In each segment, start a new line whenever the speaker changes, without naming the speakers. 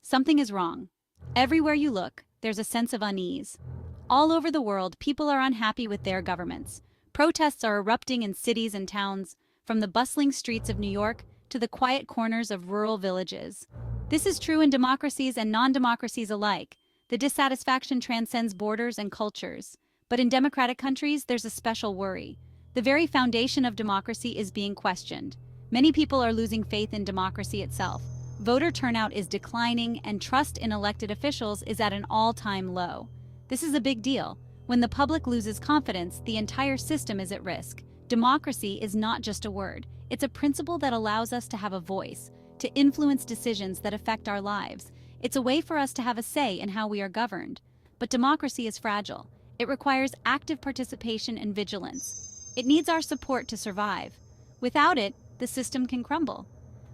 Something is wrong. Everywhere you look, there's a sense of unease. All over the world, people are unhappy with their governments. Protests are erupting in cities and towns, from the bustling streets of New York to the quiet corners of rural villages. This is true in democracies and non-democracies alike. The dissatisfaction transcends borders and cultures. But in democratic countries, there's a special worry. The very foundation of democracy is being questioned. Many people are losing faith in democracy itself. Voter turnout is declining, and trust in elected officials is at an all-time low. This is a big deal. When the public loses confidence, the entire system is at risk. Democracy is not just a word. It's a principle that allows us to have a voice, to influence decisions that affect our lives. It's a way for us to have a say in how we are governed. But democracy is fragile. It requires active participation and vigilance. It needs our support to survive. Without it, the system can crumble.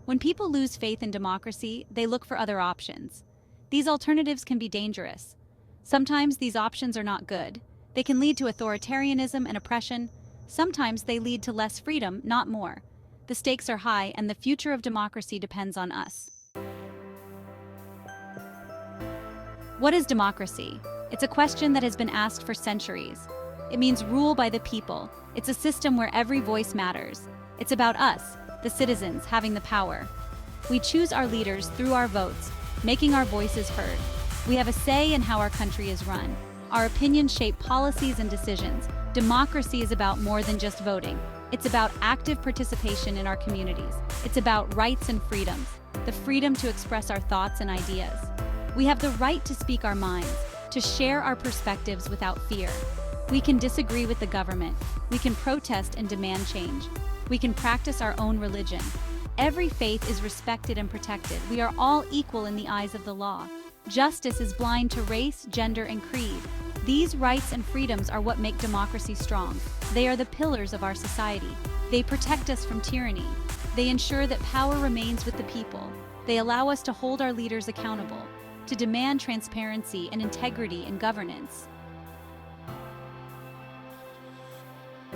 When people lose faith in democracy, they look for other options. These alternatives can be dangerous. Sometimes these options are not good. They can lead to authoritarianism and oppression. Sometimes they lead to less freedom, not more. The stakes are high, and the future of democracy depends on us. What is democracy? It's a question that has been asked for centuries. It means rule by the people. It's a system where every voice matters. It's about us, the citizens, having the power. We choose our leaders through our votes, making our voices heard. We have a say in how our country is run. Our opinions shape policies and decisions. Democracy is about more than just voting. It's about active participation in our communities. It's about rights and freedoms, the freedom to express our thoughts and ideas. We have the right to speak our minds, to share our perspectives without fear. We can disagree with the government. We can protest and demand change. We can practice our own religion. Every faith is respected and protected. We are all equal in the eyes of the law. Justice is blind to race, gender, and creed. These rights and freedoms are what make democracy strong. They are the pillars of our society. They protect us from tyranny. They ensure that power remains with the people. They allow us to hold our leaders accountable, to demand transparency and integrity in governance.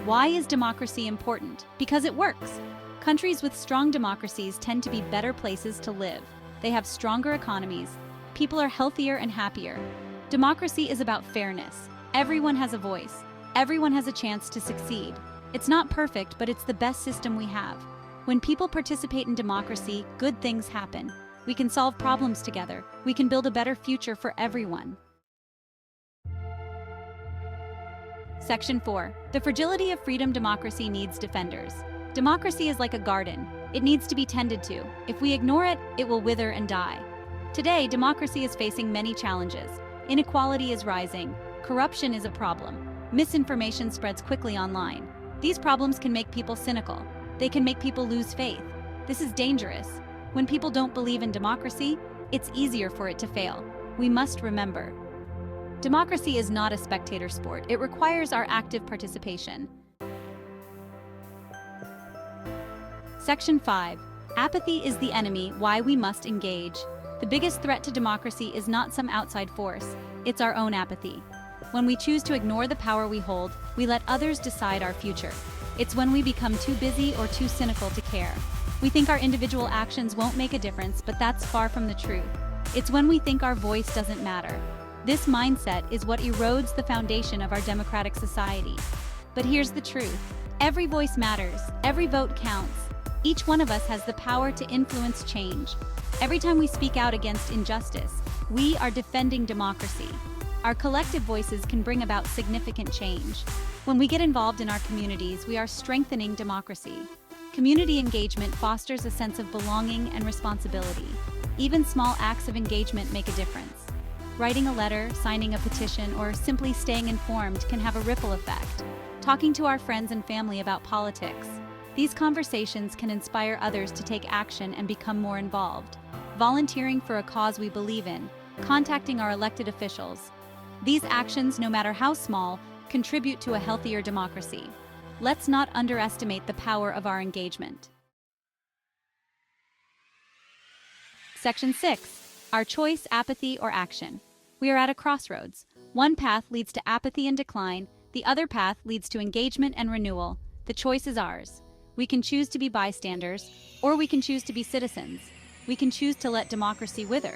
Why is democracy important? Because it works. Countries with strong democracies tend to be better places to live. They have stronger economies. People are healthier and happier. Democracy is about fairness. Everyone has a voice. Everyone has a chance to succeed. It's not perfect, but it's the best system we have. When people participate in democracy, good things happen. We can solve problems together. We can build a better future for everyone. Section 4. The fragility of freedom. Democracy needs defenders. Democracy is like a garden. It needs to be tended to. If we ignore it, it will wither and die. Today, democracy is facing many challenges. Inequality is rising. Corruption is a problem. Misinformation spreads quickly online. These problems can make people cynical. They can make people lose faith. This is dangerous. When people don't believe in democracy, it's easier for it to fail. We must remember, democracy is not a spectator sport. It requires our active participation. Section 5. Apathy is the enemy. Why we must engage. The biggest threat to democracy is not some outside force. It's our own apathy. When we choose to ignore the power we hold, we let others decide our future. It's when we become too busy or too cynical to care. We think our individual actions won't make a difference, but that's far from the truth. It's when we think our voice doesn't matter. This mindset is what erodes the foundation of our democratic society. But here's the truth. Every voice matters. Every vote counts. Each one of us has the power to influence change. Every time we speak out against injustice, we are defending democracy. Our collective voices can bring about significant change. When we get involved in our communities, we are strengthening democracy. Community engagement fosters a sense of belonging and responsibility. Even small acts of engagement make a difference. Writing a letter, signing a petition, or simply staying informed can have a ripple effect. Talking to our friends and family about politics. These conversations can inspire others to take action and become more involved. Volunteering for a cause we believe in, contacting our elected officials. These actions, no matter how small, contribute to a healthier democracy. Let's not underestimate the power of our engagement. Section 6. Our choice, apathy, or action. We are at a crossroads. One path leads to apathy and decline. The other path leads to engagement and renewal. The choice is ours. We can choose to be bystanders, or we can choose to be citizens. We can choose to let democracy wither.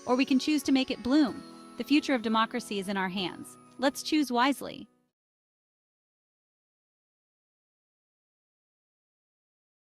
or we can choose to make it bloom. The future of democracy is in our hands. Let's choose wisely.